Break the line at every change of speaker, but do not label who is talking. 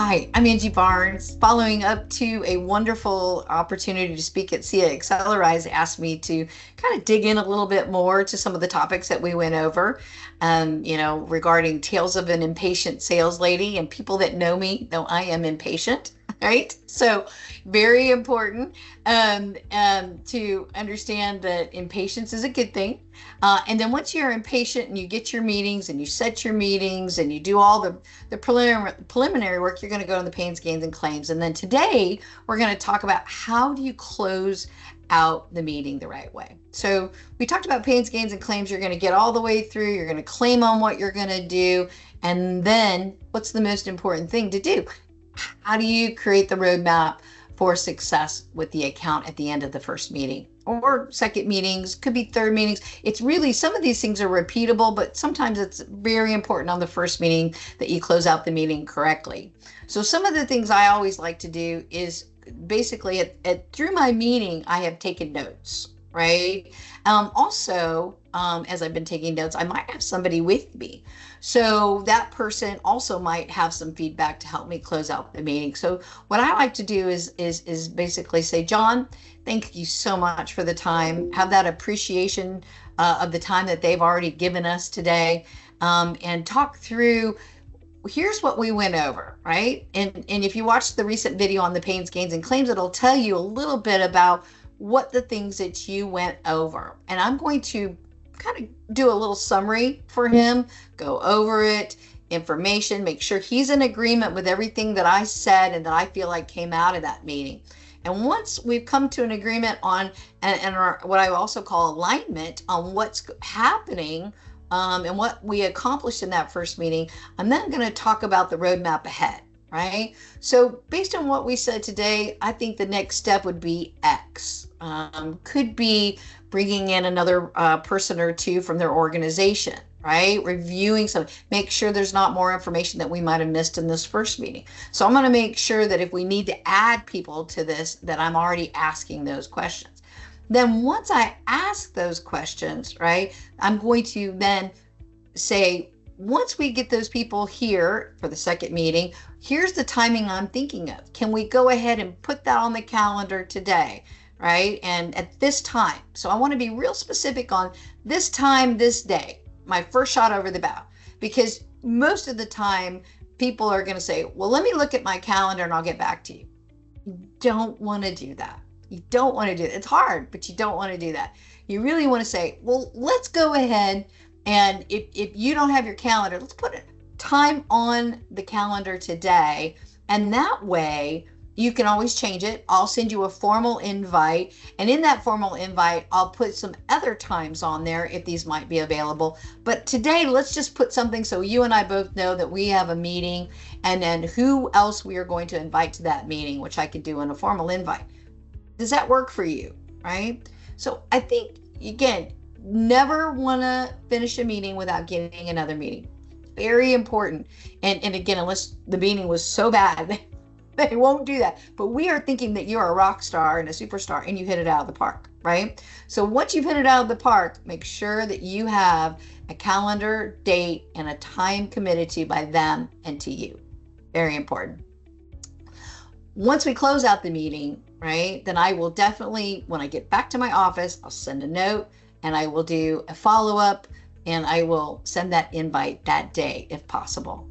Hi, I'm Angie Barnes. Following up to a wonderful opportunity to speak at SIA AcceleRISE asked me to kind of dig in a little bit more to some of the topics that we went over, regarding tales of an impatient sales lady, and people that know me know I am impatient, right? So very important to understand that impatience is a good thing. And then once you're impatient and you get your meetings and you set your meetings and you do all the preliminary work, you're going to go on the pains, gains, and claims. And then today we're going to talk about how do you close out the meeting the right way. So we talked about pains, gains, and claims. You're going to get all the way through. You're going to claim on what you're going to do. And then what's the most important thing to do? How do you create the roadmap for success with the account at the end of the first meeting or second meetings, could be third meetings. It's really, some of these things are repeatable, but sometimes it's very important on the first meeting that you close out the meeting correctly. So some of the things I always like to do is basically through my meeting, I have taken notes, right? As I've been taking notes, I might have somebody with me. So that person also might have some feedback to help me close out the meeting. So what I like to do is basically say, John, thank you so much for the time. Have that appreciation of the time that they've already given us today, and talk through, here's what we went over, right? And if you watch the recent video on the pains, gains, and claims, it'll tell you a little bit about what the things that you went over. And I'm going to kind of do a little summary for him, go over it, information, make sure he's in agreement with everything that I said and that I feel like came out of that meeting. And once we've come to an agreement on, what I also call alignment on what's happening, and what we accomplished in that first meeting, I'm then going to talk about the roadmap ahead, right? So based on what we said today, I think the next step would be X. Could be bringing in another person or two from their organization, right? Reviewing some, make sure there's not more information that we might have missed in this first meeting. So I'm going to make sure that if we need to add people to this, that I'm already asking those questions. Then once I ask those questions, right, I'm going to then say, once we get those people here for the second meeting, here's the timing I'm thinking of. Can we go ahead and put that on the calendar today? Right? And at this time. So I want to be real specific on this time, this day, my first shot over the bow, because most of the time people are going to say, well, let me look at my calendar and I'll get back to you. You don't want to do that. You don't want to do it. It's hard, but you don't want to do that. You really want to say, well, let's go ahead. And if you don't have your calendar, let's put time on the calendar today. And that way, you can always change it. I'll send you a formal invite. And in that formal invite, I'll put some other times on there if these might be available. But today, let's just put something so you and I both know that we have a meeting, and then who else we are going to invite to that meeting, which I could do in a formal invite. Does that work for you, right? So I think, again, never want to finish a meeting without getting another meeting. Very important. And again, unless the meeting was so bad, they won't do that. But we are thinking that you're a rock star and a superstar and you hit it out of the park, right? So once you've hit it out of the park, make sure that you have a calendar date and a time committed to by them and to you. Very important. Once we close out the meeting, right, then I will definitely, when I get back to my office, I'll send a note and I will do a follow-up and I will send that invite that day if possible.